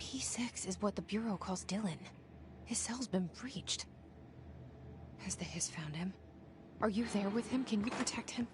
P6 is what the Bureau calls Dylan. His cell's been breached. Has the Hiss found him? Are you there with him? Can you protect him?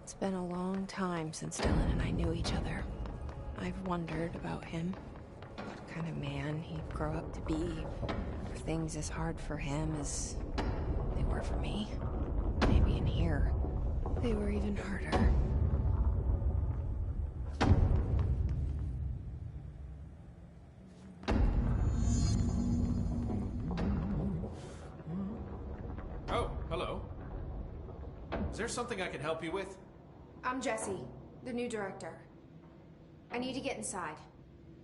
It's been a long time since Dylan and I knew each other. I've wondered about him. What kind of man he'd grow up to be. Were things as hard for him as they were for me? Maybe in here, they were even harder. Oh, hello. Is there something I can help you with? I'm Jessie, the new director. I need to get inside.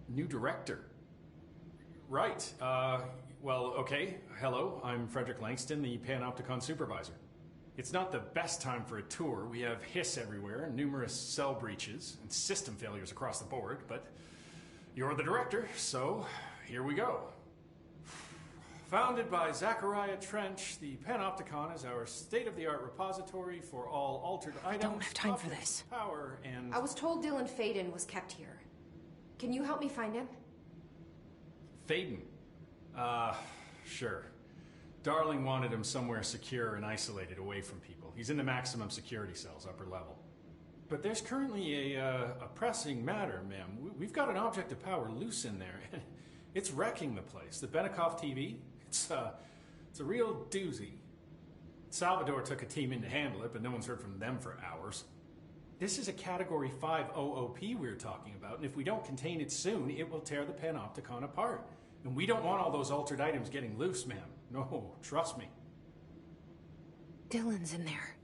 New director? Right, well, okay. Hello, I'm Frederick Langston, the Panopticon supervisor. It's not the best time for a tour. We have hiss everywhere, numerous cell breaches, and system failures across the board, but you're the director, so here we go. Founded by Zachariah Trench, the Panopticon is our state-of-the-art repository for all altered items. I don't have time for this. Power and... I was told Dylan Faden was kept here. Can you help me find him? Faden? Sure. Darling wanted him somewhere secure and isolated away from people. He's in the maximum security cells, upper level. But there's currently a pressing matter, ma'am. We've got an object of power loose in there. It's wrecking the place. The Benikoff TV, it's a real doozy. Salvador took a team in to handle it, but no one's heard from them for hours. This is a Category 5 OOP we're talking about, and if we don't contain it soon, it will tear the Panopticon apart. And we don't want all those altered items getting loose, ma'am. No, trust me. Dylan's in there.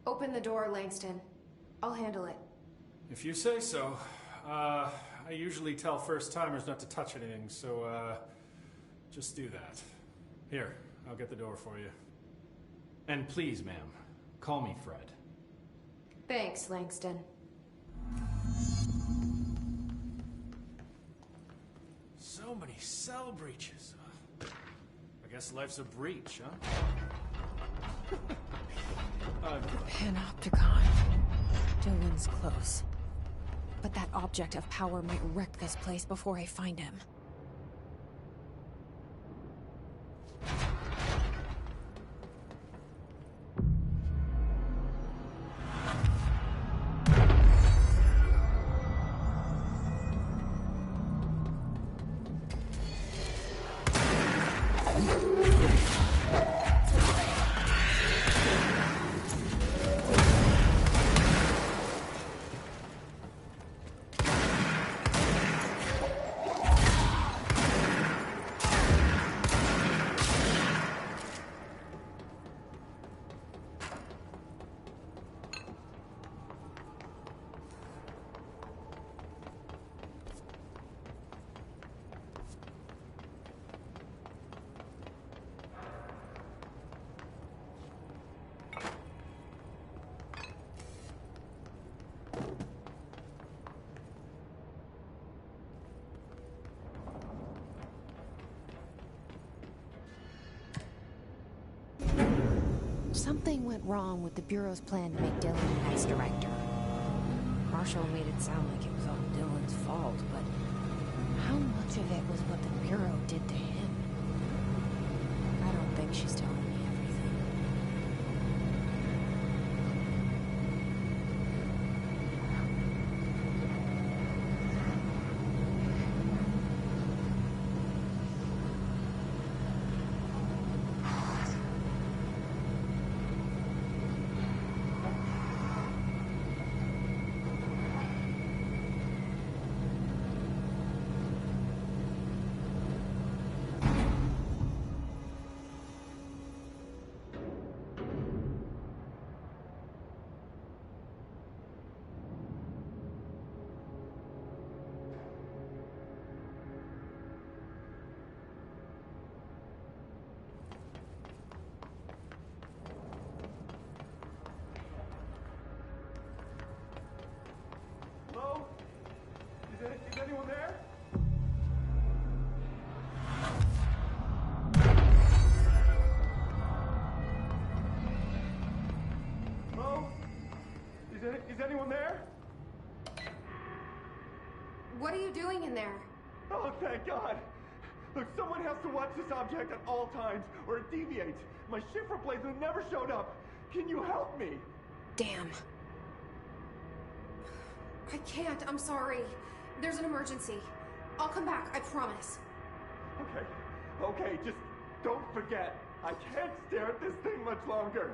Open the door, Langston. I'll handle it. If you say so. I usually tell first-timers not to touch anything, so, just do that. Here, I'll get the door for you. And please, ma'am, call me Fred. Thanks, Langston. So many cell breaches. I guess life's a breach, huh? Panopticon. Dylan's close. But that object of power might wreck this place before I find him. Something went wrong with the Bureau's plan to make Dylan the next director. Marshall made it sound like it was all Dylan's fault, but how much of it was what the Bureau did to him? I don't think she's telling me everything. Is anyone there? Hello? Is anyone there? What are you doing in there? Oh, thank God. Look, someone has to watch this object at all times, or it deviates. My shift replacement never showed up. Can you help me? Damn. I can't. I'm sorry. There's an emergency. I'll come back. I promise. Okay, just don't forget. I can't stare at this thing much longer.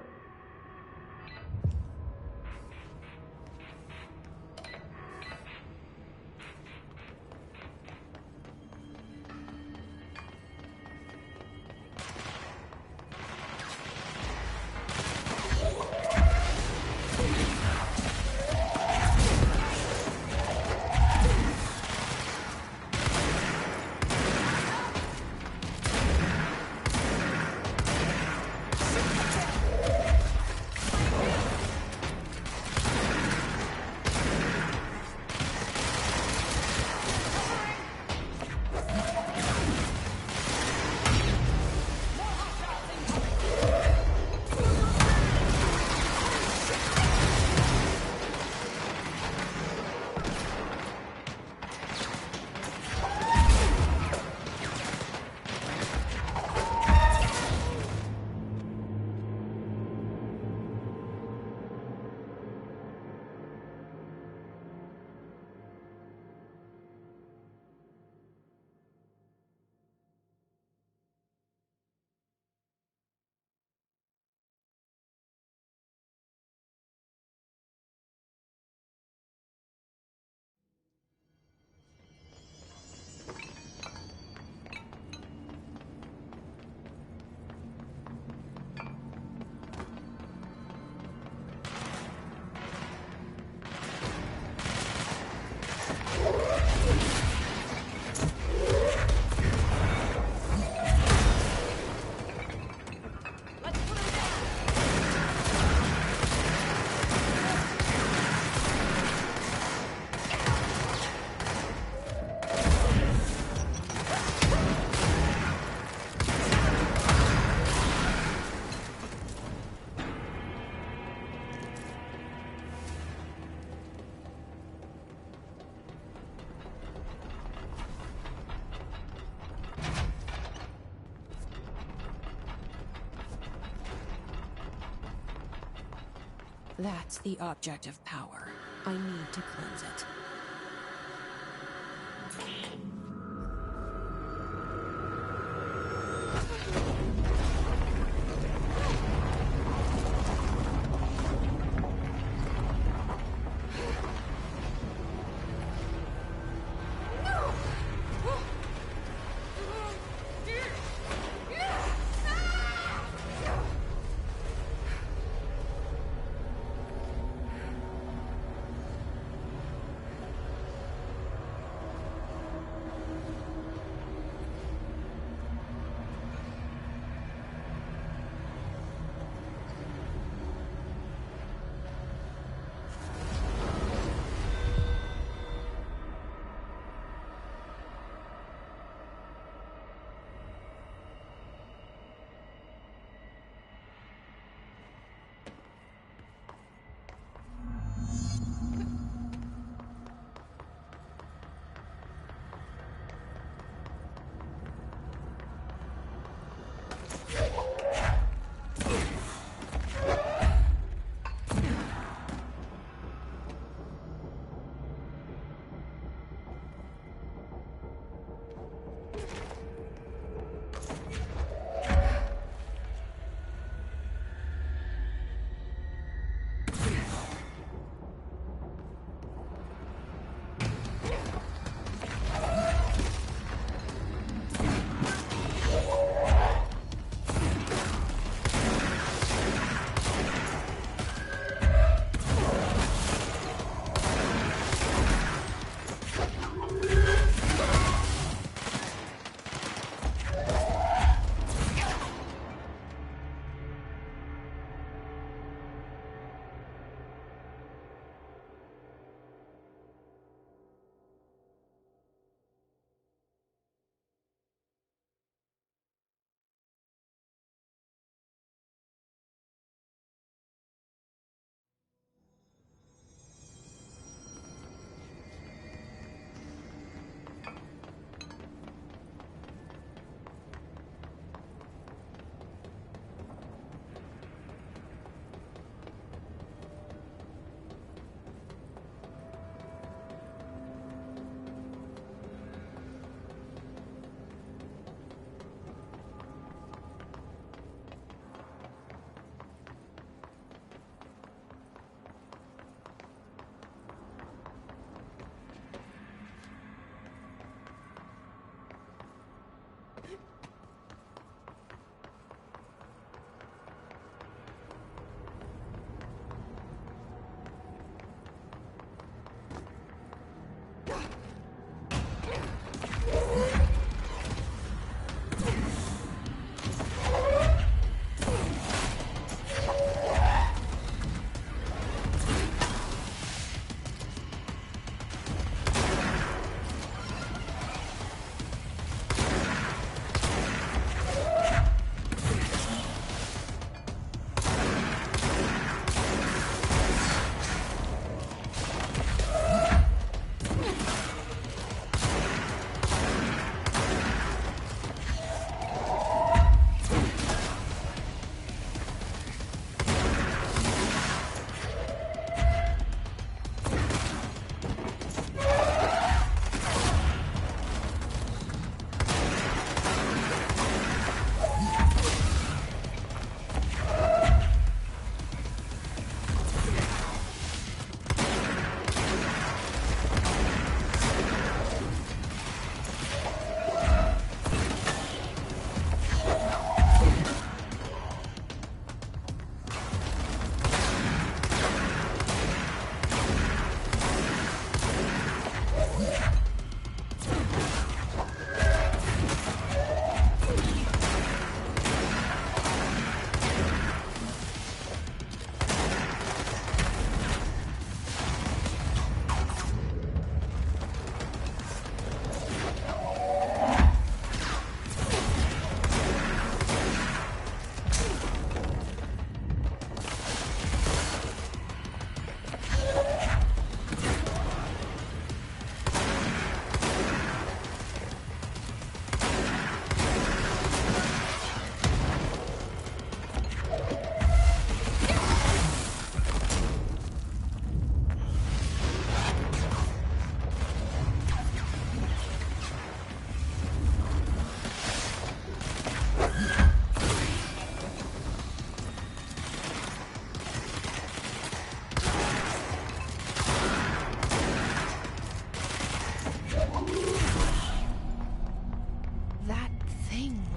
That's the object of power. I need to cleanse it.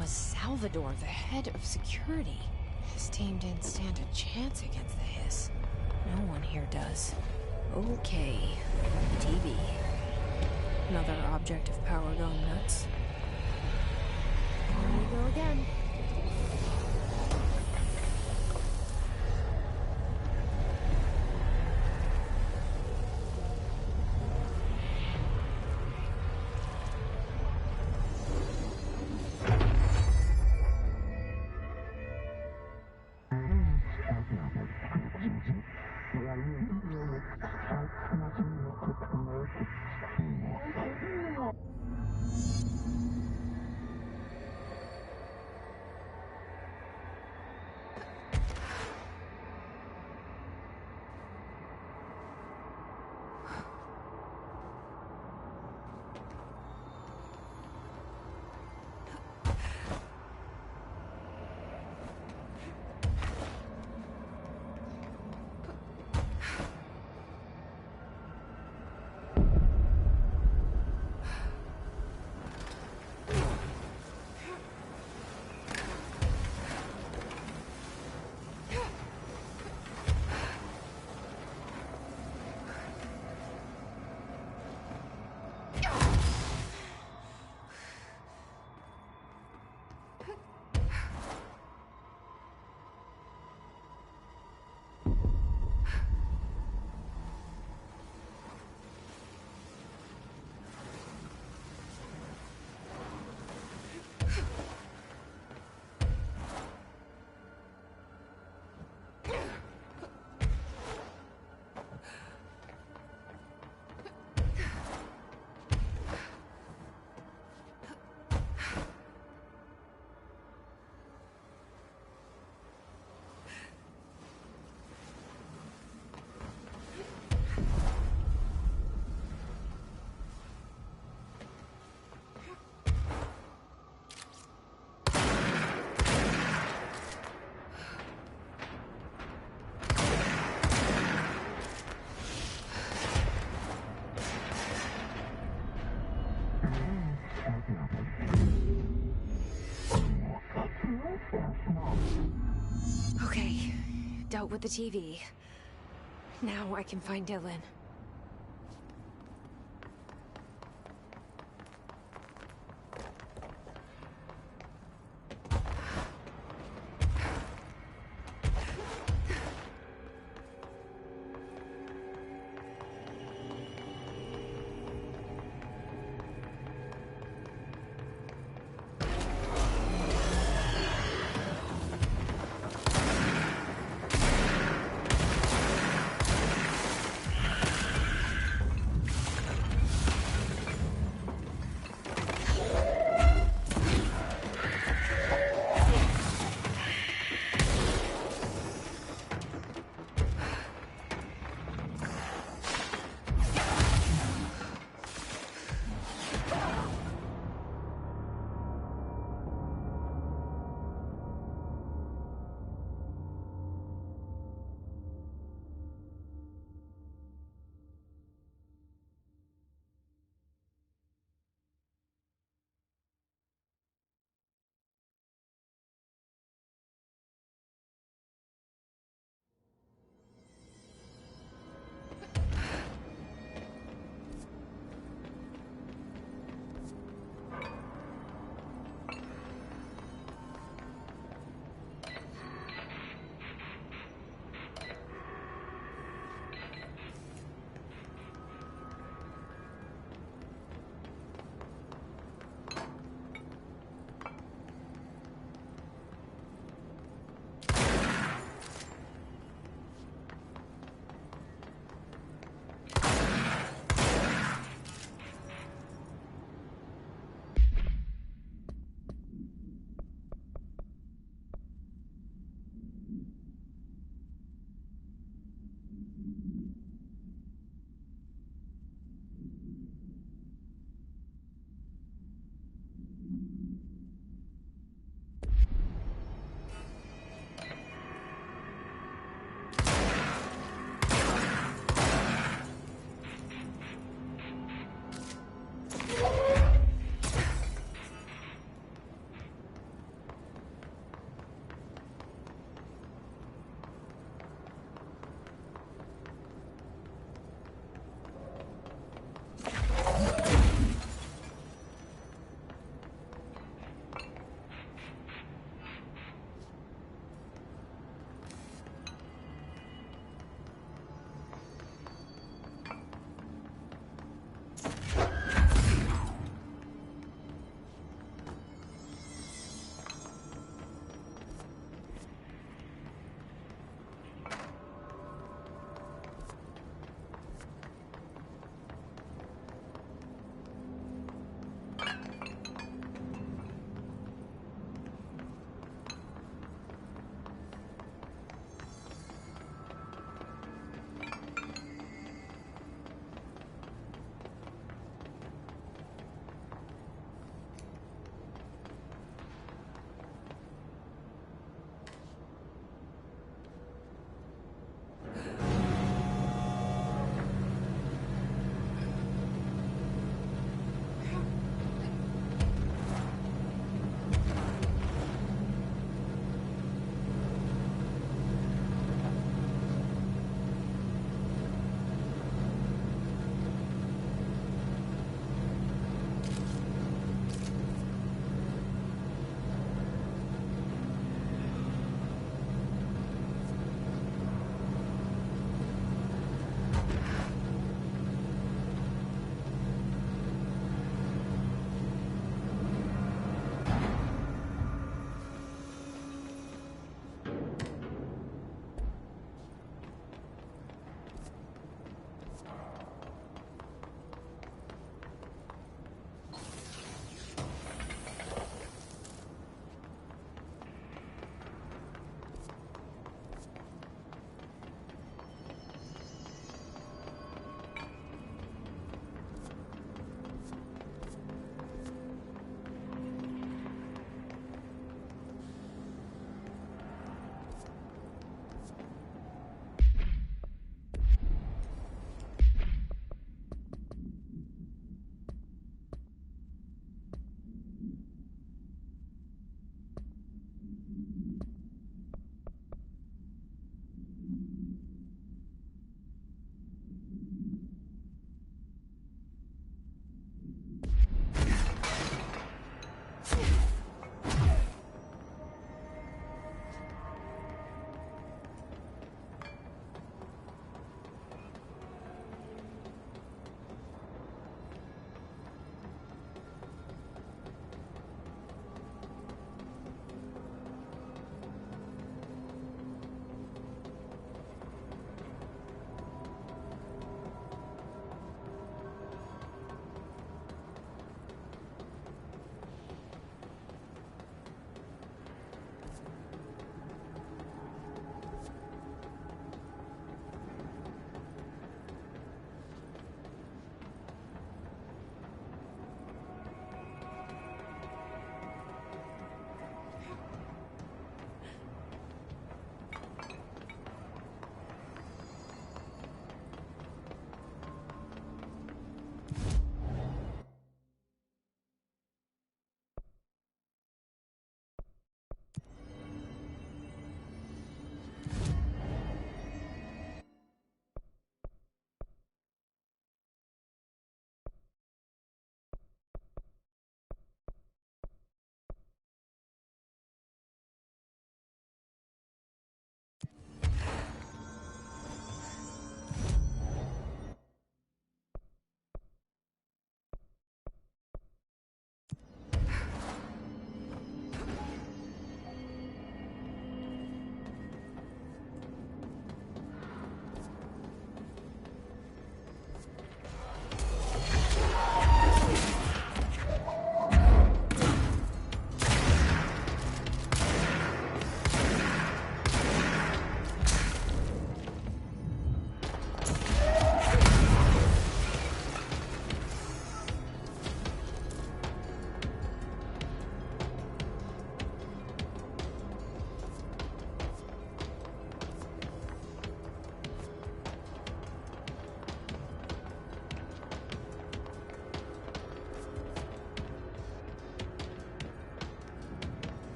was Salvador, the head of security. His team didn't stand a chance against the Hiss. No one here does. Okay, TV. Another object of power going nuts. Here we go again. Okay, dealt with the TV. Now I can find Dylan.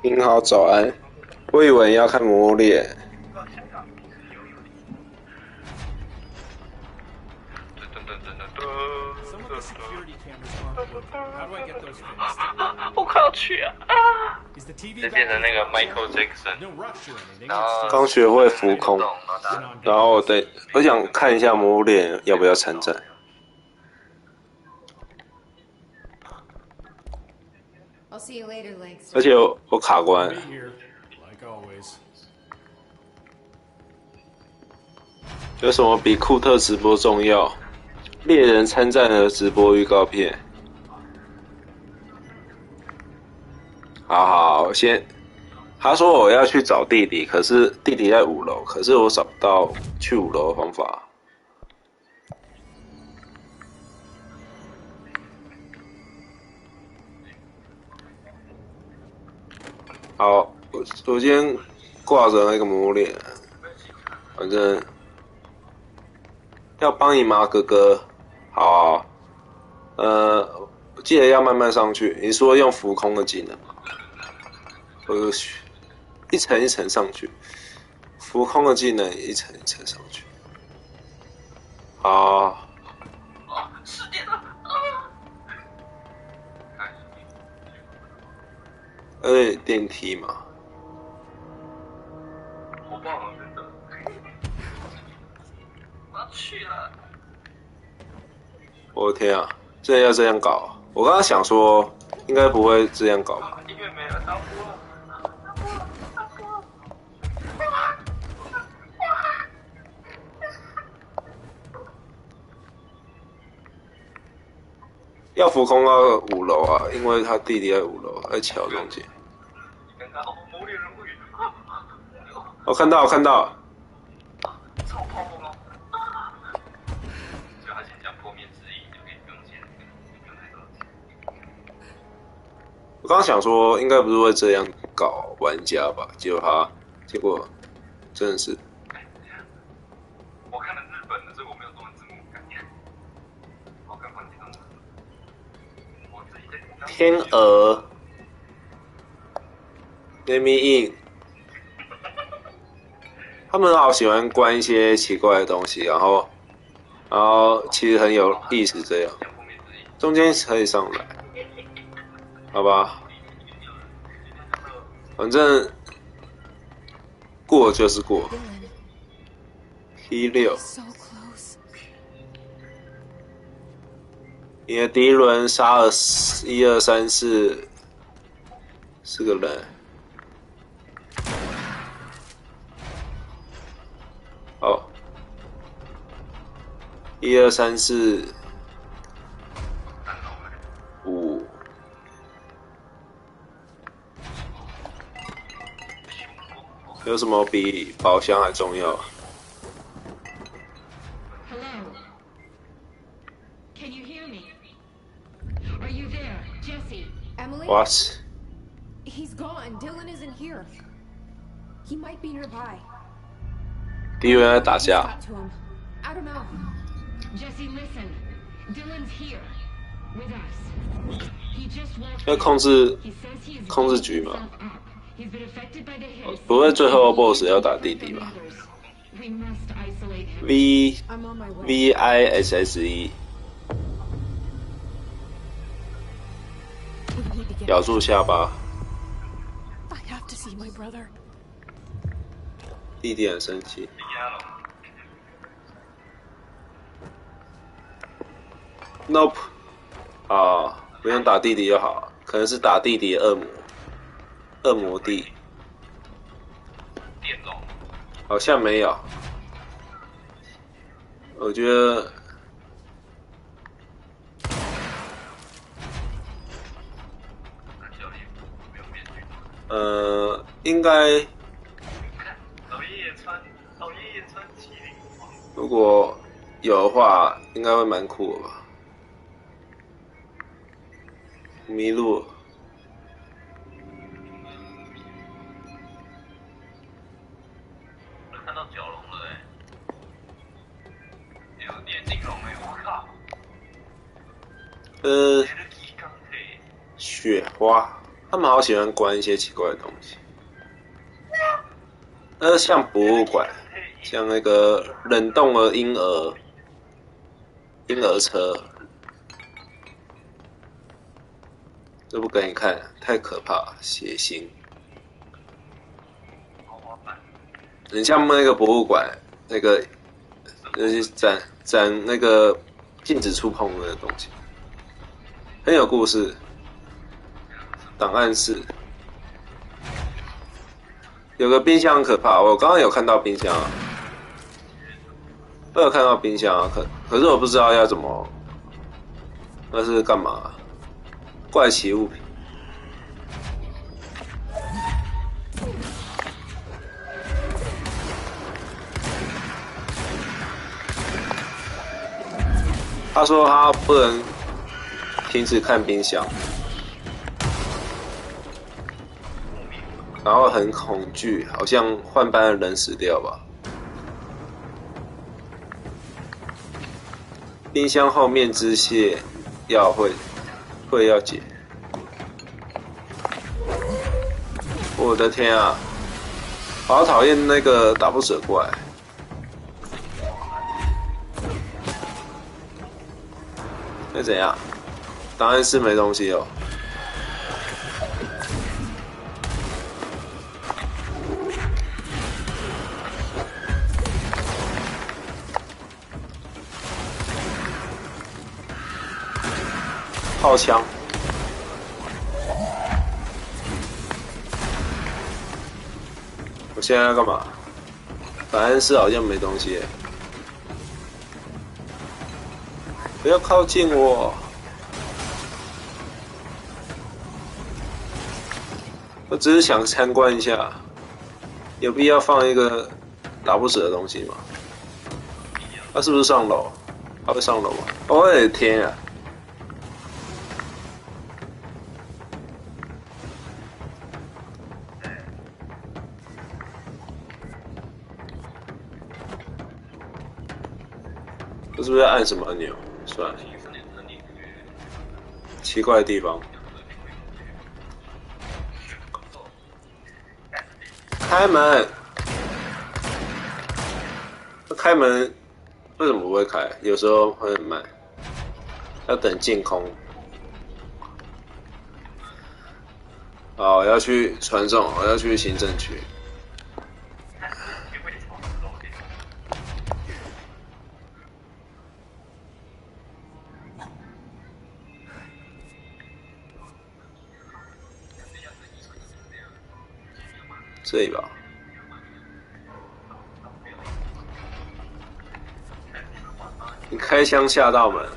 您好，早安。我以为要看《魔猎》。我快要去啊！就变成那个 Michael Jackson， 然后刚学会浮空，然后我想看一下《魔猎》要不要参战。I'll see you later, Legs. 而且我卡关。有什么比库特直播重要？猎人参战的直播预告片。好，先。他说我要去找弟弟，可是弟弟在5楼，可是我找不到去5楼的方法。好，我先挂着那个魔脸，反正要帮你吗，哥哥？好，记得要慢慢上去。你说用浮空的技能吗？一层一层上去，浮空的技能一层一层上去。好。10点了。电梯嘛。好棒啊，真的！我要去了。我的天啊，真的要这样搞？我刚刚想说，应该不会这样搞吧？音乐没了，打播了。要浮空到5楼啊，因为他弟弟在5楼，在桥中间。我看到，超泡沫吗？就他先讲破面之意，就可以不用先太着急。我刚刚想说，应该不是会这样搞玩家吧？结果真的是。我看了日本的，所以我没有中文字幕感觉。我看放几张。我自己在。天鹅 ，Let me in。他们好喜欢关一些奇怪的东西，然后其实很有意思。这样，中间可以上来，好吧？反正过就是过。P6，你的第一轮杀了1、2、3、4个人。好，1、2、3、4、5，有什么比宝箱还重要？Hello. Can you hear me? Are you there, Jesse? Emily? What? He's gone. Dylan isn't here. He might be nearby. 敌人在打架。I don't know. Jesse, listen. Dylan's here with us. He just walked. 要控制局嘛？不会最后 BOSS 要打弟弟吧 ？VISSE。咬住下巴。I have to see my brother. 弟弟很生气。Nope。啊，不用打弟弟就好，可能是打弟弟的恶魔弟。好像没有。我觉得。应该。老爷爷穿麒麟服。如果有的话，应该会蛮酷的吧。迷路了。我看到角龙了有眼镜龙我靠！雪花。他们好喜欢关一些奇怪的东西。像博物馆，像那个冷冻的婴儿车，这不给你看，太可怕，血腥。很像那个博物馆，那个展那个禁止触碰的东西，很有故事。档案室有个冰箱很可怕，我刚刚有看到冰箱啊，我有看到冰箱啊，可是我不知道要怎么，那是干嘛？怪奇物品。他说他不能停止看冰箱，然后很恐惧，好像换班的人死掉吧。冰箱后面支线会要解。我的天啊，好讨厌那个打不死的怪。那怎样？档案室没东西哦。炮枪。我现在要干嘛？档案室好像没东西耶。不要靠近我！我只是想参观一下，有必要放一个打不死的东西吗？他是不是上楼？他会上楼吗？我的天啊！我是不是要按什么按钮？算了，奇怪的地方。开门！开门为什么不会开？有时候会很慢，要等净空。好，我要去传送，我要去行政区。这里吧。你开枪吓到门，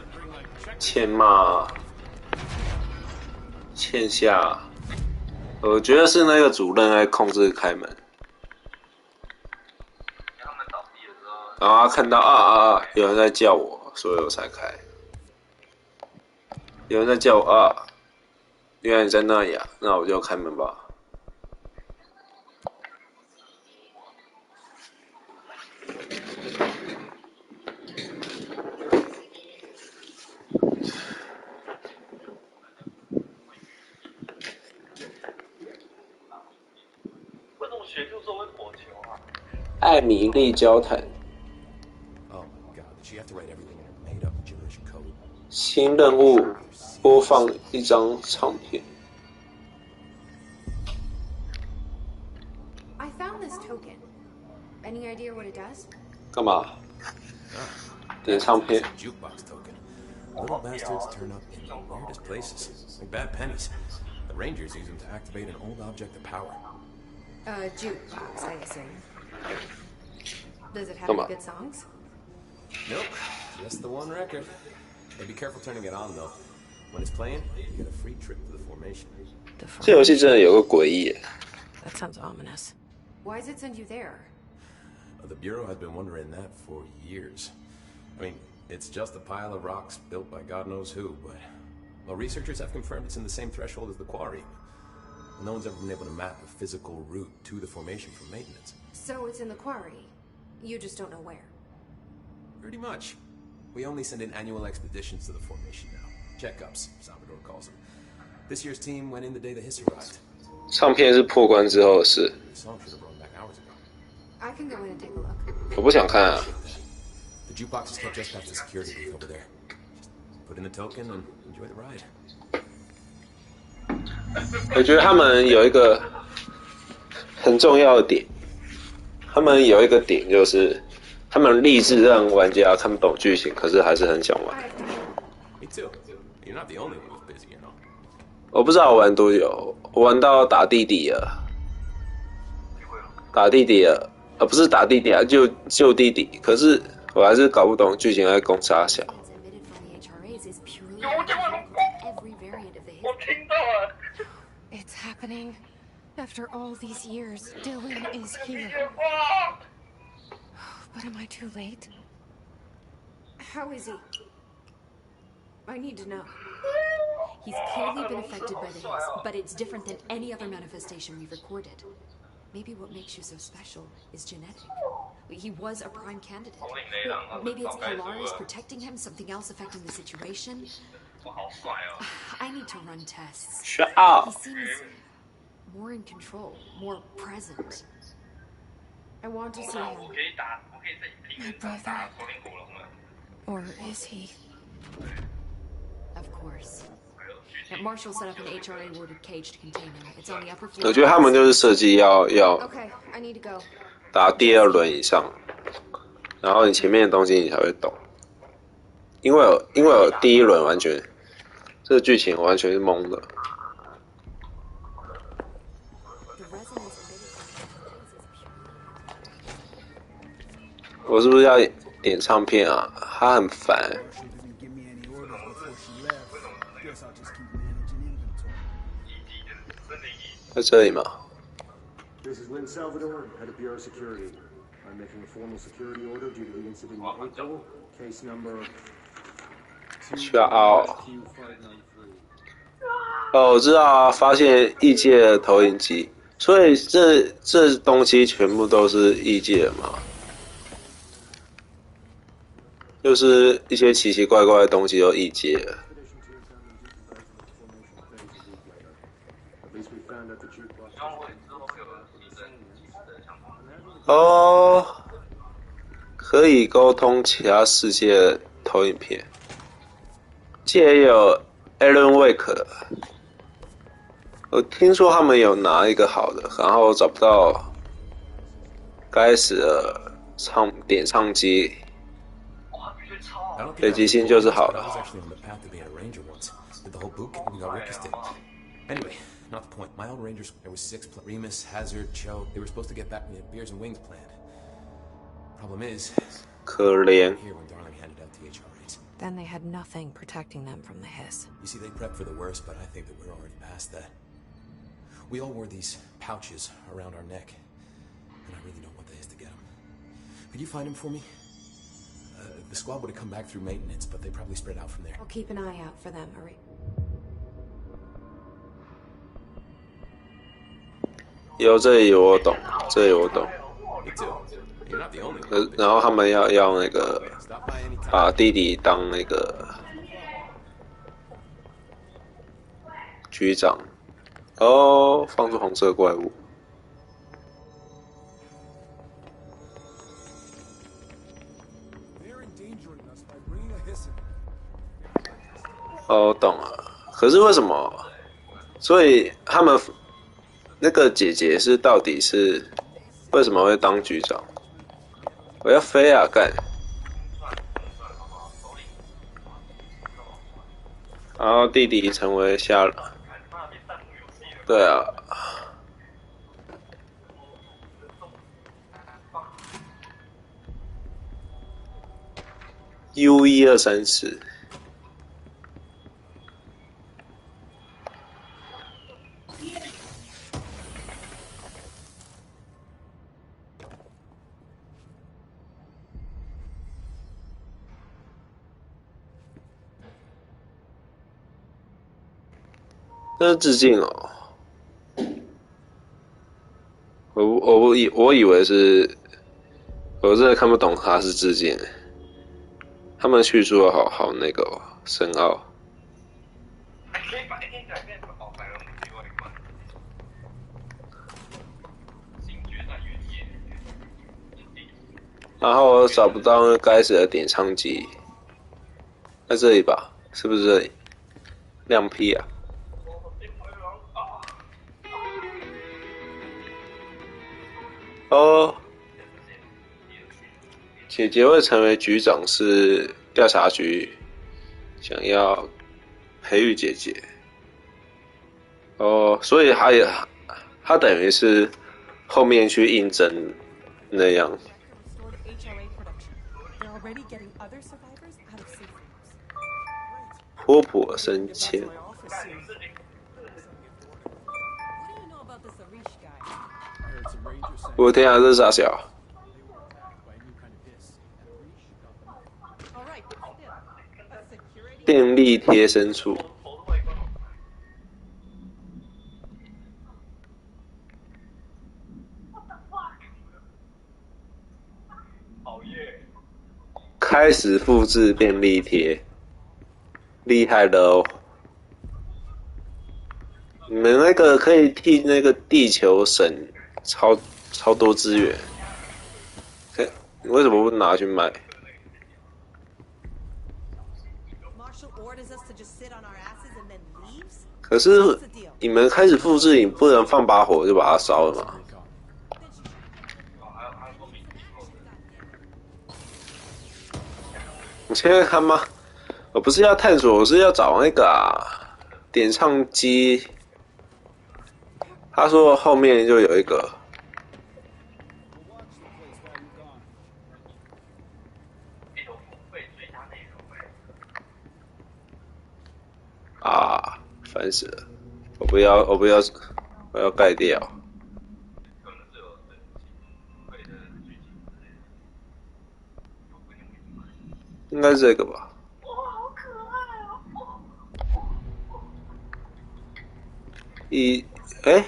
欠骂，欠下。我觉得是那个主任在控制开门，然后他看到有人在叫我，所以我才开。有人在叫我原来你在那里啊，那我就开门吧。艾米丽交谈。新任务，播放一张唱片。I found this token. Any idea what it does? 干嘛？点唱片。Jukebox token. Little bastards turn up in the weirdest places, like bad pennies. The Rangers use them to activate an old object of power. Jukebox, I assume. Does it have any good songs? Nope, just the one record. Hey, be careful turning it on though. When it's playing, you get a free trip to the formation. 这游戏真的有个诡异耶。 That sounds ominous. Why does it send you there? The Bureau has been wondering that for years. I mean, it's just a pile of rocks built by God knows who, but well, researchers have confirmed it's in the same threshold as the quarry. No one's ever been able to map a physical route to the formation for maintenance. So it's in the quarry. You just don't know where. Pretty much. We only send in annual expeditions to the formation now. Checkups, Salvador calls them. This year's team went in the day the hiss arrived. 唱片是破关之后的事， The song should have run back hours ago. I can go in and take a look. 我不想看啊。 The jukebox is kept just past the security booth over there. Just put in the token and enjoy the ride. 我觉得他们有一个很重要的点，他们有一个点就是，他们立志让玩家看不懂剧情，可是还是很想玩。Me too. You're not the only one who's busy, you know. 我不知道我玩多久，我玩到打弟弟了，打弟弟了，不是打弟弟啊，救弟弟。可是我还是搞不懂剧情在攻啥小。It's happening. After all these years, Dylan is here. But am I too late? How is he? I need to know. He's clearly been affected by the hiss, but it's different than any other manifestation we've recorded. Maybe what makes you so special is genetic. He was a prime candidate. Maybe it's Polaris protecting him, something else affecting the situation. I need to run tests. Shut up. He seems more in control, more present. I want to see him. My brother. Or is he? Of course. Now, Marshall set up an HRA-warded cage to contain him. It's on the upper floor. 我觉得他们就是设计要 Okay, I need to go. 打第二轮以上，然后你前面的东西你才会懂。因为我第一轮完全这个剧情完全是懵的。我是不是要点唱片啊？他很烦。在这里吗？ This is Lynn Salvador, head of Bureau Security. I'm making a formal security order due to the incident in April. Case number Shut up. 哦，我知道啊，发现异界的投影机，所以这东西全部都是异界的嘛，就是一些奇奇怪怪的东西都异界了。哦，可以沟通其他世界的投影片。这也有 Alan Wake， 我听说他们有拿一个好的，然后找不到该死的点唱机，北极星就是好了。Anyway, not the point. My own Rangers, there was 6 Remus, Hazard, Cho. They were supposed to get back me a Beers and Wings plan. Problem is, 可怜。 here when Darling handed out the HRAs. Then they had nothing protecting them from the hiss. You see, they prepped for the worst, but I think that we're already past that. We all wore these pouches around our neck, and I really don't want the hiss to get them. Could you find him for me? The squad would have come back through maintenance, but they probably spread out from there. I'll keep an eye out for them, Marie. 有这里我懂，这里我懂。然后他们要那个把弟弟当那个局长。哦，放出红色怪物。哦，懂了。可是为什么？所以他们。那个姐姐是到底是为什么会当局长？我要飞啊！干！然后弟弟成为下了，对啊。U1234。这是致敬哦，我以为是，我真的看不懂他是致敬，他们叙述的好那个深奥。然后我找不到那该死的点唱机，在这里吧？是不是这里？亮屁啊！哦，姐姐会成为局长是调查局想要培育姐姐。哦，所以他等于是后面去应征那样。波普升迁。我天啊，这是啥小？便利贴深处。开始复制便利贴，厉害了哦！你们那个可以替那个地球省超多资源，你为什么不拿去卖？可是你们开始复制，你不能放把火就把它烧了吗？你现在看吗？我不是要探索，我是要找那个点唱机。他说后面就有一个。啊，烦死了！我不要，我要盖掉。应该是这个吧。好可爱哦！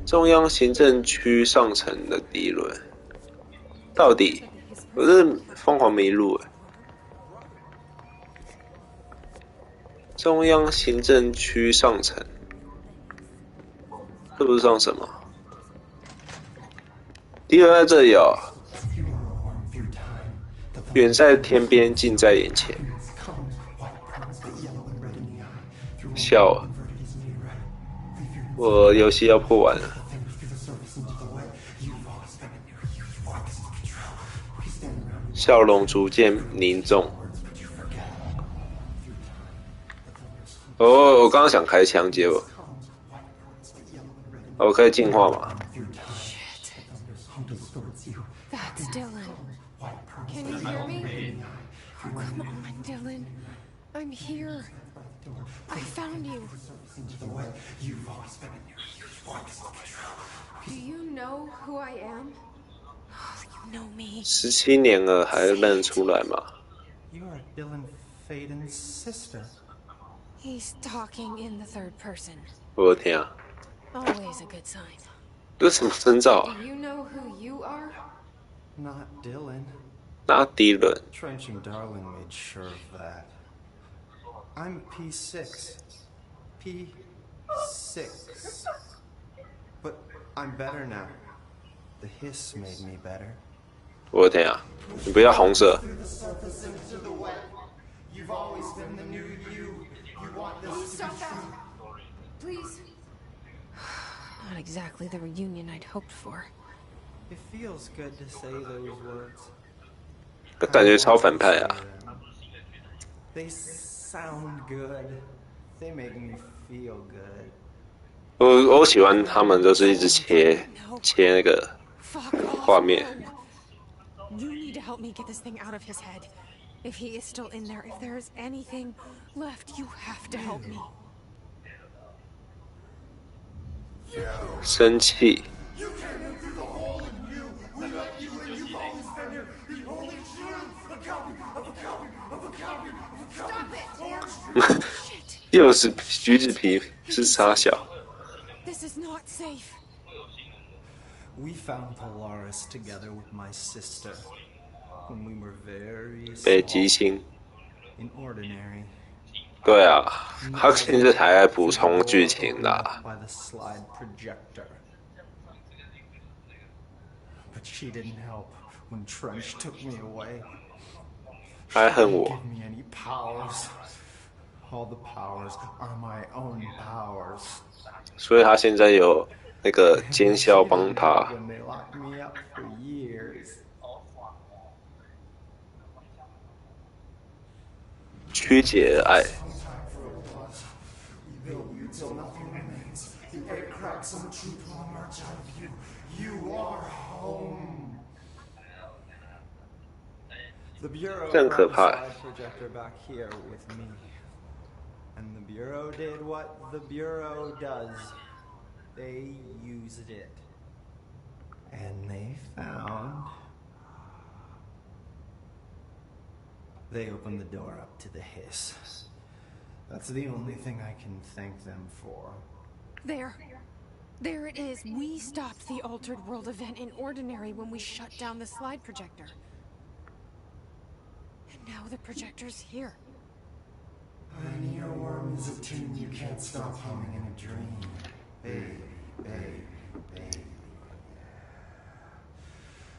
中央行政区上层的第1轮，到底我是疯狂迷路哎。中央行政区上层，这不是上层吗？第1轮在这里哦。远在天边，近在眼前。笑了，我游戏要破完了。笑容逐渐凝重。哦，我刚刚想开枪，结果我可以进化吗？ That's Dylan. Can you hear me? Oh, come on, Dylan. I'm here. I found you. Do you know who I am? Oh, you know me. 17年了，还认出来吗 You are Dylan Faden's sister. He's talking in the third person. 我的天啊！ Always a good sign. 这什么征兆啊？ Do you know who you are? Not Dylan. 那第1轮 Trenching Darling made sure of that. I'm P6. P6. But I'm better now. The hiss made me better. 我的天啊！你不要红色。 You've always been the new you. You want this to be Stop that. true. Please. Not exactly the reunion I'd hoped for. It feels good to say those words. 感觉超反派啊！ They sound good. They make me feel good. 我喜欢他们就是一直切那个 Fuck off. 画面。 You need to help me get this thing out of his head. If he is still in there, if there is anything left, you have to help me. 生气。 又是橘子皮，是傻小。 This is not safe. We found Polaris together with my sister when we were very 北极星。 in ordinary. 对啊，他现在还在补充剧情啦。 By the slide projector. But she didn't help when Trench took me away. 还恨我。 Give me any powers. All the powers are my own powers. 所以他现在有那个奸笑帮他 When they locked me up for years. 曲解爱。 We build you till nothing remains. The egg cracks and the truth will emerge out of you. You are home. The Bureau 这很可 brought 怕。 the slide projector back here with me. And the Bureau did what the Bureau does. They used it. And they found... They opened the door up to the hiss. That's the only thing I can thank them for. There. There it is. We stopped the Altered World event in Ordinary when we shut down the slide projector. And now the projector's here. An earworm is a tune you can't stop humming in a dream. Baby, baby, baby.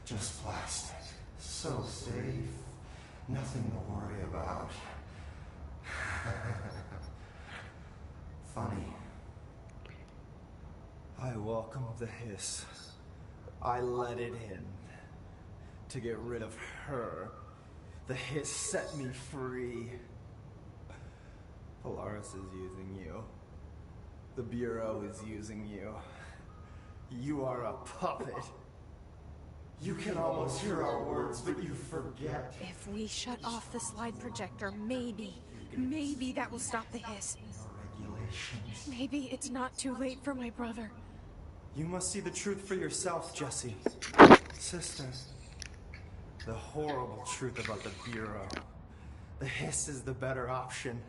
Just plastic. So safe. Nothing to worry about. Funny. I welcomed the hiss. I let it in. To get rid of her. The hiss set me free. Polaris is using you. The Bureau is using you. You are a puppet. You can almost hear our words, but you forget. If we shut off the slide projector, maybe that will stop the hiss. Regulations. Maybe it's not too late for my brother. You must see the truth for yourself, Jesse. Sister. The horrible truth about the Bureau. The hiss is the better option.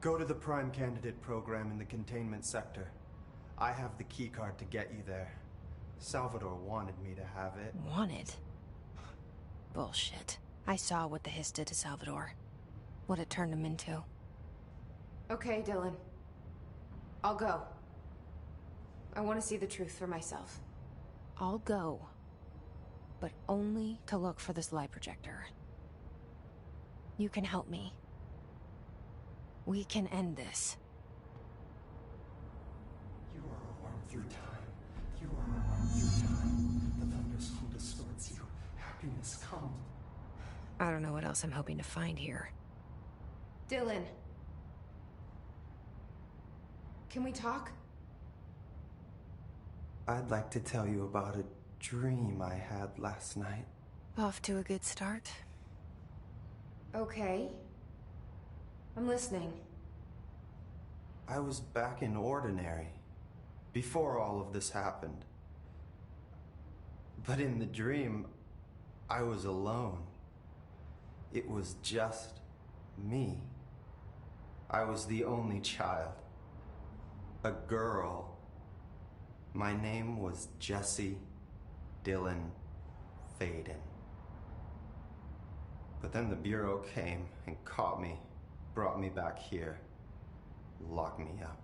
Go to the Prime Candidate program in the containment sector. I have the keycard to get you there. Salvador wanted me to have it. Wanted? Bullshit. I saw what the hiss did to Salvador. What it turned him into. Okay, Dylan. I'll go. I want to see the truth for myself. I'll go. But only to look for the slide projector. You can help me. We can end this. You are a worm through time. You are a worm through time. The thunderstorm distorts you. Happiness comes. I don't know what else I'm hoping to find here. Dylan. Can we talk? I'd like to tell you about a dream I had last night. Off to a good start. Okay. I'm listening. I was back in Ordinary, before all of this happened. But in the dream, I was alone. It was just me. I was the only child. A girl. My name was Jesse Dylan Faden. But then the Bureau came and caught me, brought me back here, locked me up.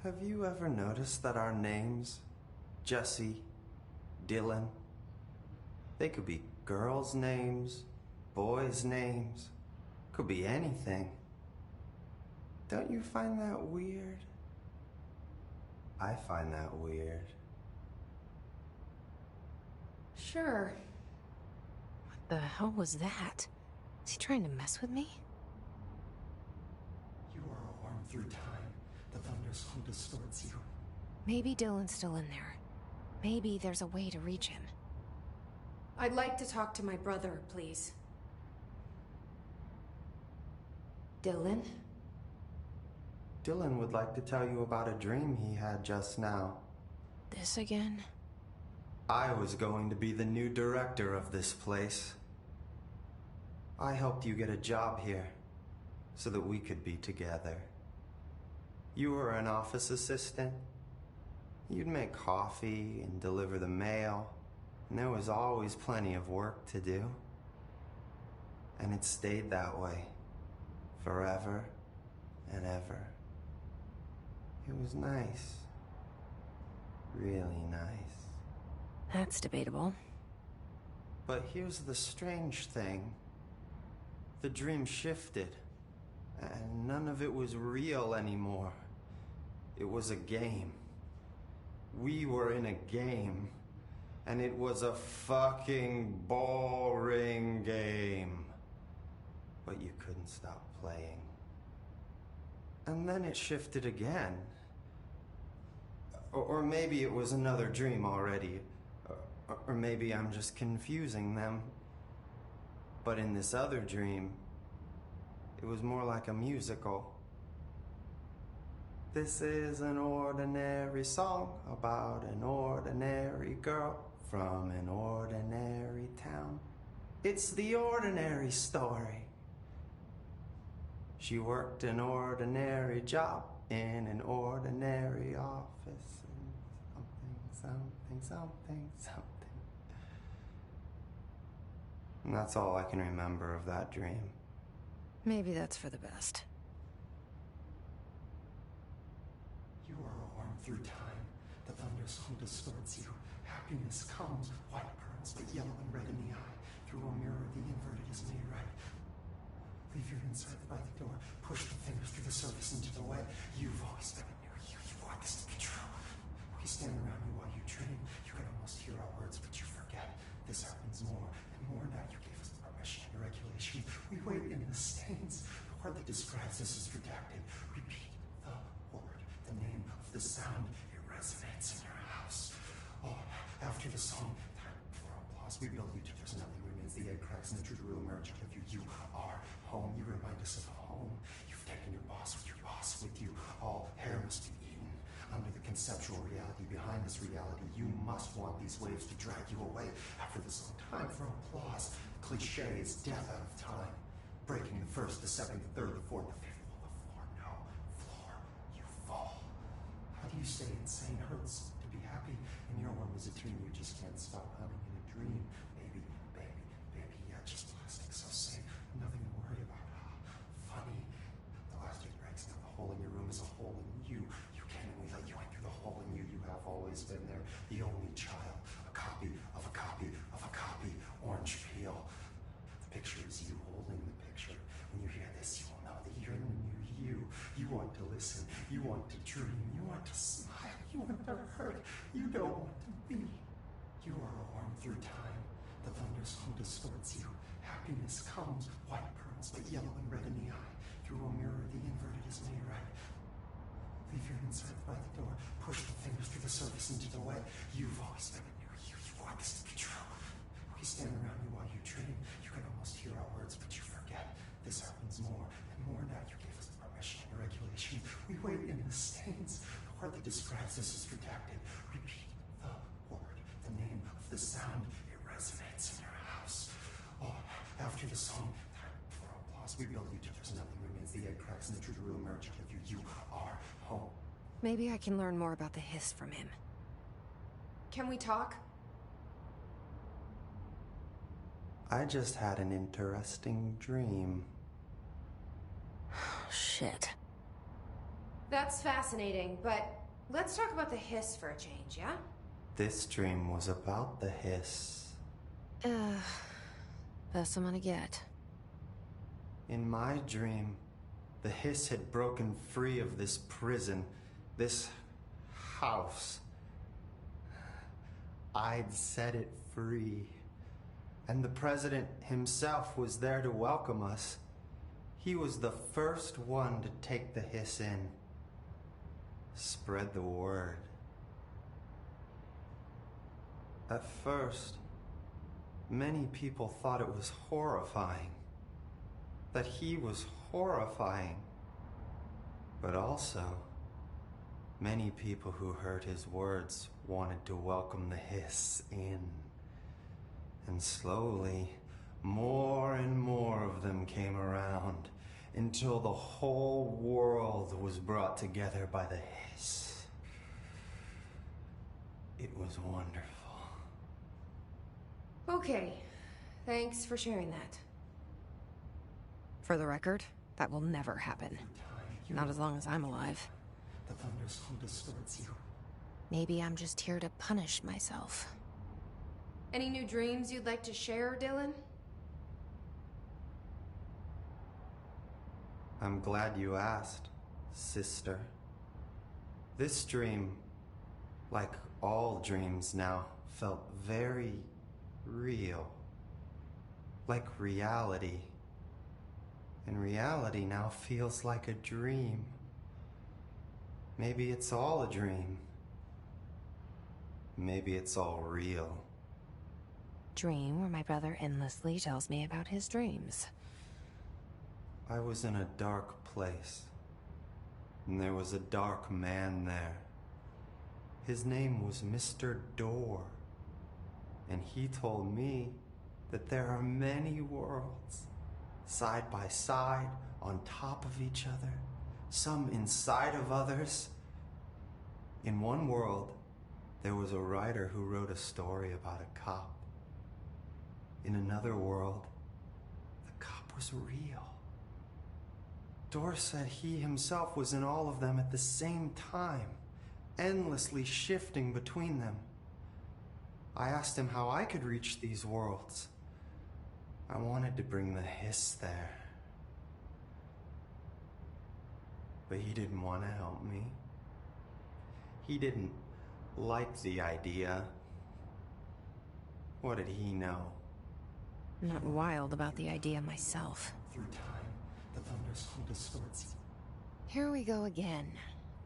Have you ever noticed that our names, Jesse, Dylan, they could be girls' names, boys' names, could be anything. Don't you find that weird? I find that weird. Sure. What the hell was that? Is he trying to mess with me? You are a worm through time. The thunderstorm distorts you. Maybe Dylan's still in there. Maybe there's a way to reach him. I'd like to talk to my brother, please. Dylan? Dylan would like to tell you about a dream he had just now. This again? I was going to be the new director of this place. I helped you get a job here, so that we could be together. You were an office assistant. You'd make coffee and deliver the mail, and there was always plenty of work to do. And it stayed that way, forever and ever. It was nice. really nice. That's debatable. But here's the strange thing. The dream shifted, and none of it was real anymore. It was a game. We were in a game, and it was a fucking boring game. But you couldn't stop playing. And then it shifted again. Or maybe it was another dream already. Or maybe I'm just confusing them. But in this other dream, it was more like a musical. This is an ordinary song about an ordinary girl from an ordinary town. It's the ordinary story. She worked an ordinary job in an ordinary office. And something. And that's all I can remember of that dream. Maybe that's for the best. You are warm through time. The thunder song distorts you. Happiness comes, white pearls, but yellow and red in the eye. Through a mirror, the inverted is made right. Leave your inside by the door. Push the fingers through the surface into the way. You've always been near you. You want this to be true. We stand around you while you dream. You can almost hear our words, but you forget. This happens more and more now. You gave us the permission and regulation. We wait in the stains. Hardly describes this as redacted. Repeat the word, the name of the sound. It resonates in your house. Oh, after the song, time for applause. We build you till there's nothing remains. The egg cracks and the truth will emerge out of you. You are home. You remind us of home. You've taken your boss with you. All hair must be eaten. Under the conceptual reality behind this reality, you must want these waves to drag you away. After the song, time for applause. Cliche is death out of time. Breaking the first, the second, the third, the fourth, the fifth. Well, the floor, no. Floor, you fall. How do you stay insane? Hurts to be happy. In your one was a dream. You just can't stop humming in a dream. Baby, yeah, just plastic, so safe. Nothing to worry about. Funny. The elastic breaks. Now the hole in your room is a hole in you. You can't only let you in through the hole in you. You have always been there. The only child. A copy of a copy of a copy. Orange peel. The picture is you holding the picture. When you hear this, you will know that you're in the new you. You want to listen. You want to dream. You want to smile. You want to hurt. You don't want to be. You are warm through time. The thunder song distorts you. Happiness comes, white pearls, but yellow and red in the eye. Through a mirror, the inverted is made right. Leave your inside by the door. Push the fingers through the surface into the way. You've always been near you. You want this to be true. We stand around you while you dream. You can almost hear our words, but you forget. This happens more and more now. You gave us the permission and regulation. We wait in the stains. Hardly describes this as redacted. Repeat the word, the name of the sound. It resonates in your house. Oh, after the song, time for applause. We build you till there's nothing remains. The egg cracks and the truth will emerge out of you. You are home. Maybe I can learn more about the hiss from him. Can we talk? I just had an interesting dream. Shit. That's fascinating, but let's talk about the hiss for a change, yeah? This dream was about the hiss. Best I'm gonna get. In my dream, the hiss had broken free of this prison, this house. I'd set it free. And the president himself was there to welcome us. He was the first one to take the hiss in. Spread the word. At first, many people thought it was horrifying. That he was horrifying. But also, many people who heard his words wanted to welcome the hiss in. And slowly, more and more of them came around, until the whole world was brought together by the hiss. It was wonderful. Okay, thanks for sharing that. For the record, that will never happen. Not as long as I'm alive. The thunder song distorts you. Maybe I'm just here to punish myself. Any new dreams you'd like to share, Dylan? I'm glad you asked, sister. This dream, like all dreams now, felt very real. Like reality. And reality now feels like a dream. Maybe it's all a dream. Maybe it's all real. Dream where my brother endlessly tells me about his dreams. I was in a dark place, and there was a dark man there. His name was Mr. Door, and he told me that there are many worlds, side by side, on top of each other, some inside of others. In one world, there was a writer who wrote a story about a cop. In another world, the cop was real. Door said he himself was in all of them at the same time, endlessly shifting between them. I asked him how I could reach these worlds. I wanted to bring the hiss there. But he didn't want to help me. He didn't like the idea. What did he know? I'm not wild about the idea myself. Through time, the thunderstorm distorts. Here we go again.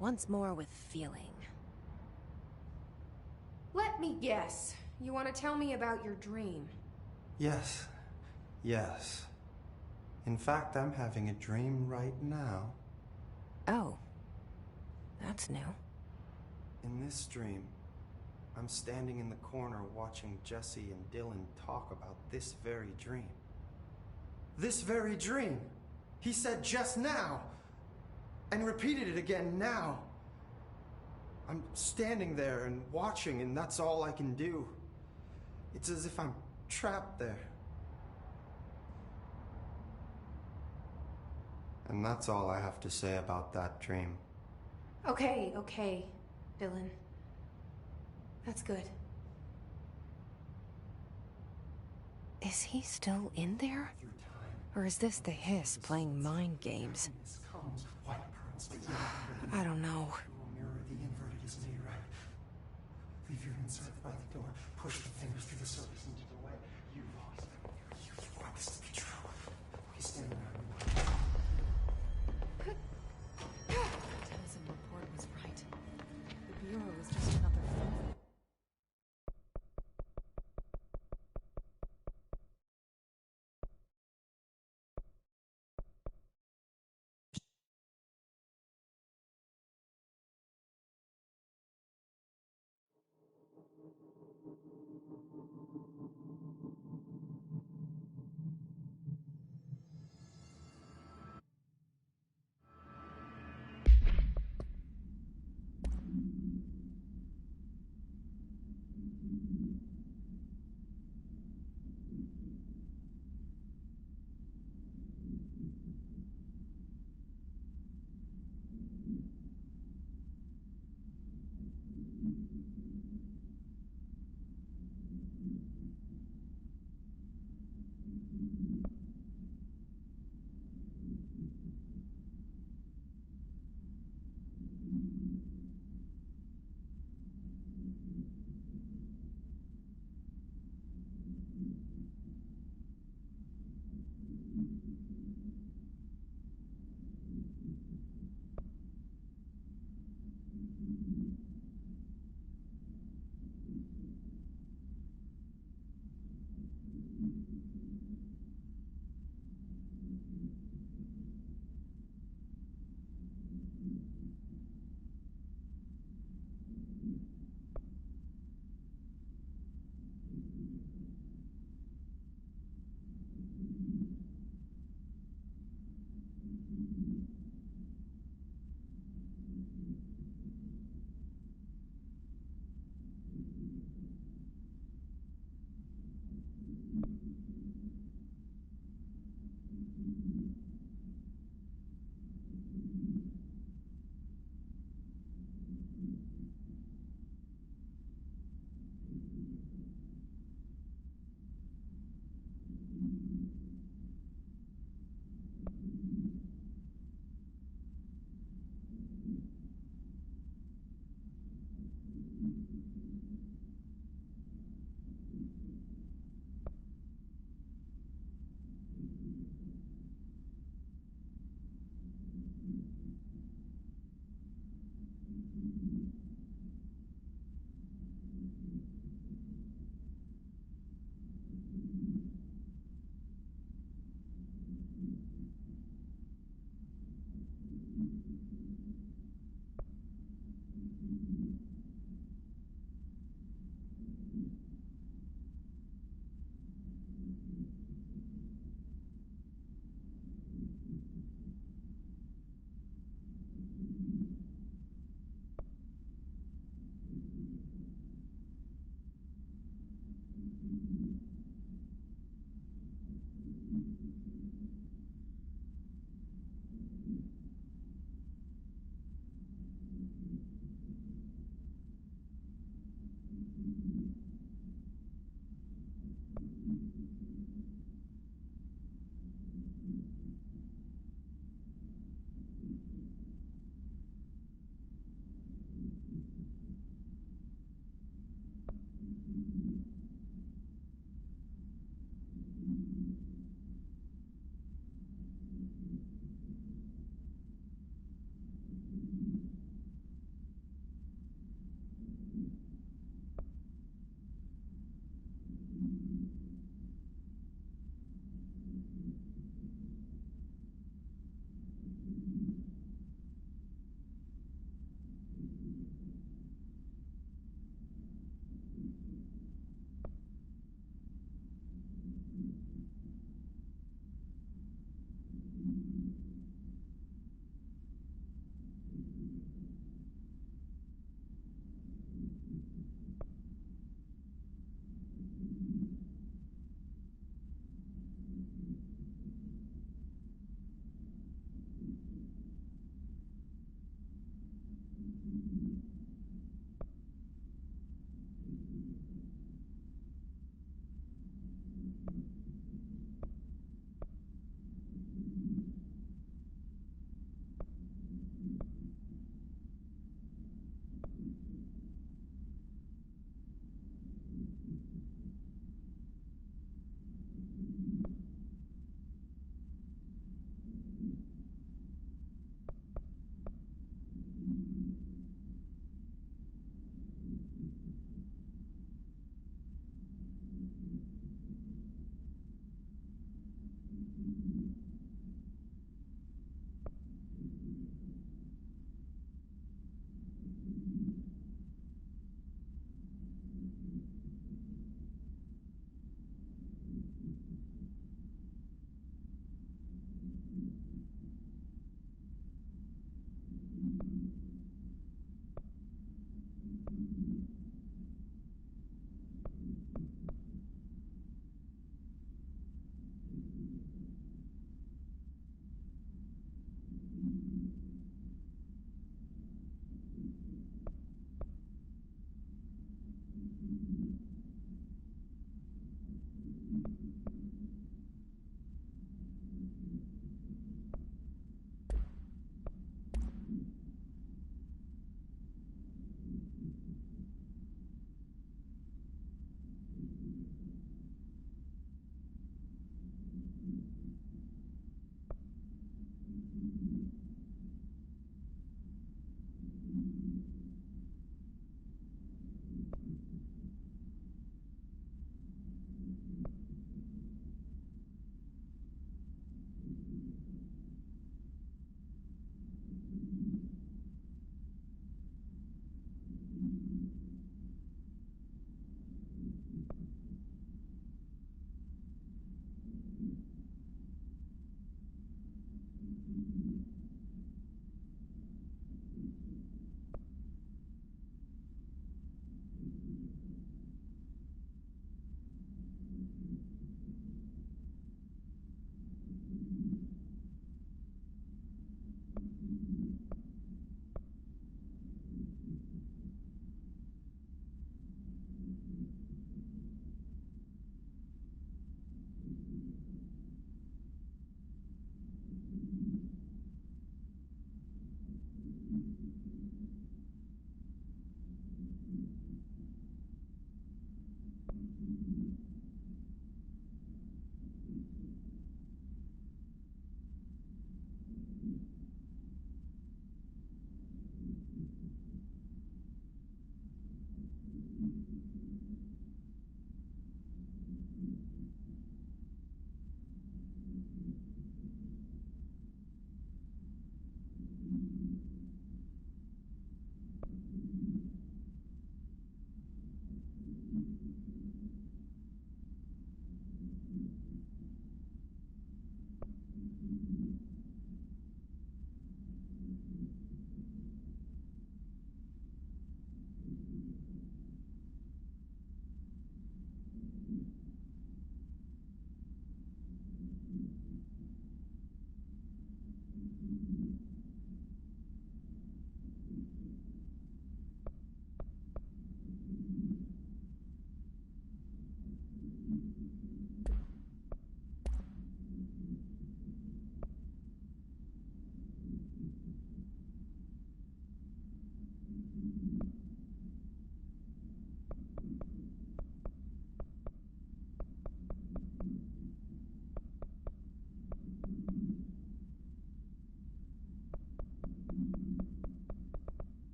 Once more with feeling. Let me guess. You want to tell me about your dream? Yes. Yes. In fact, I'm having a dream right now. Oh. That's new. In this dream, I'm standing in the corner watching Jesse and Dylan talk about this very dream. This very dream! He said just now! And repeated it again now! I'm standing there and watching, and that's all I can do. It's as if I'm trapped there. And that's all I have to say about that dream. Okay, Dylan. That's good. Is he still in there? Or is this the hiss playing mind games? I don't know. Mirror the inverted is made right. Leave your inside by the door. Push the fingers through the surface into the way. You've always been here. You want this to be true. We stand around you. Tennison report was right. The Bureau was just another phone.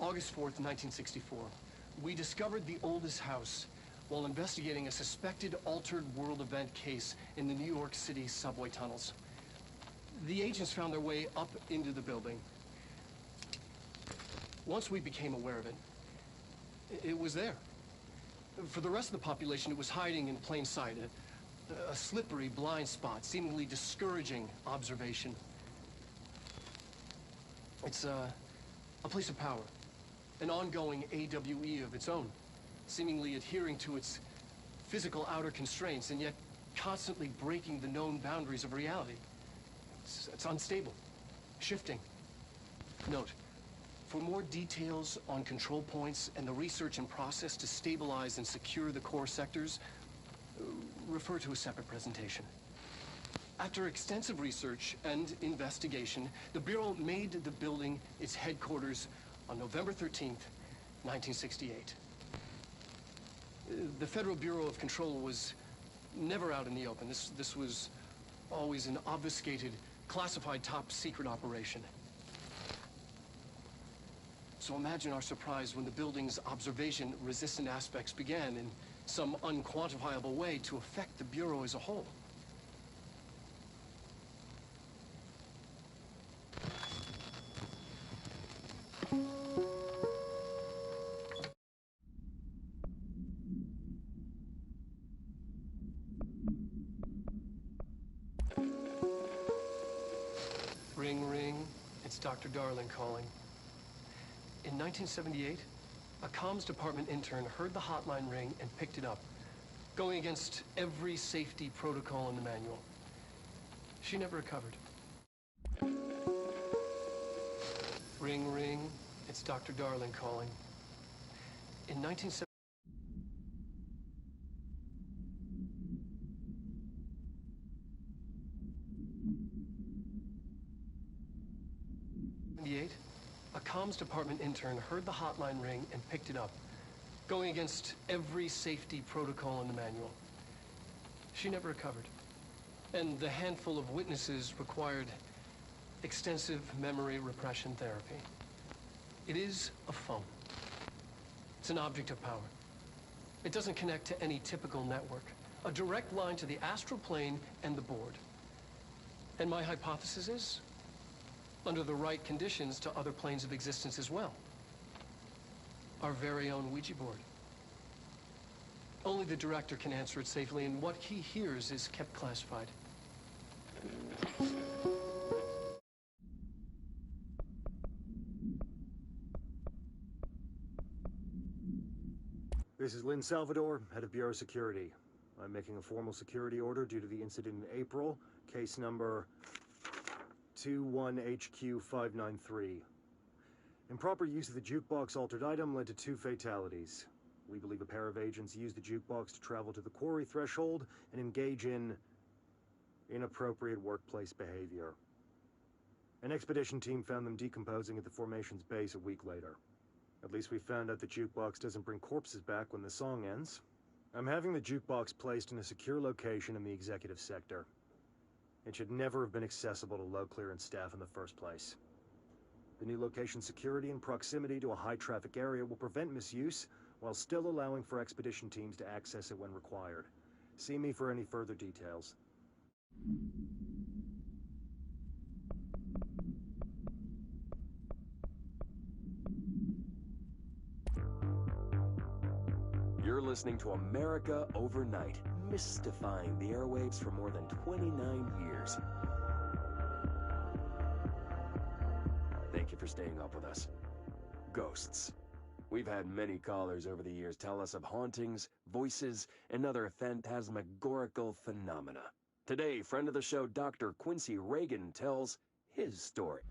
August 4th, 1964. We discovered the oldest house while investigating a suspected altered world event case in the New York City subway tunnels. The agents found their way up into the building. Once we became aware of it, it was there. For the rest of the population, it was hiding in plain sight, a slippery blind spot, seemingly discouraging observation. It's a place of power, an ongoing AWE of its own, seemingly adhering to its physical outer constraints and yet constantly breaking the known boundaries of reality. It's unstable, shifting. Note, for more details on control points and the research and process to stabilize and secure the core sectors, refer to a separate presentation. After extensive research and investigation, the Bureau made the building its headquarters on November 13th, 1968. The Federal Bureau of Control was never out in the open. This was always an obfuscated Classified top secret operation. So imagine our surprise when the building's observation-resistant aspects began in some unquantifiable way to affect the Bureau as a whole. Ring, ring. It's Dr. Darling calling. In 1978, a comms department intern heard the hotline ring and picked it up, going against every safety protocol in the manual. She never recovered. Ring, ring. It's Dr. Darling calling. In 1978, a comms department intern heard the hotline ring and picked it up, going against every safety protocol in the manual. She never recovered. And the handful of witnesses required extensive memory repression therapy. It is a phone. It's an object of power. It doesn't connect to any typical network. A direct line to the astral plane and the board. And my hypothesis is, under the right conditions, to other planes of existence as well. Our very own Ouija board. Only the director can answer it safely, and what he hears is kept classified. This is Lynn Salvador, head of Bureau Security. I'm making a formal security order due to the incident in April, case number 21HQ593. Improper use of the jukebox altered item led to 2 fatalities. We believe a pair of agents used the jukebox to travel to the quarry threshold and engage in inappropriate workplace behavior. An expedition team found them decomposing at the formation's base a week later. At least we found out the jukebox doesn't bring corpses back when the song ends. I'm having the jukebox placed in a secure location in the executive sector. It should never have been accessible to low clearance staff in the first place. The new location's security and proximity to a high-traffic area will prevent misuse, while still allowing for expedition teams to access it when required. See me for any further details. You're listening to America Overnight, mystifying the airwaves for more than 29 years. Thank you for staying up with us. Ghosts. We've had many callers over the years tell us of hauntings, voices, and other phantasmagorical phenomena. Today, friend of the show Dr. Quincy Reagan tells his story.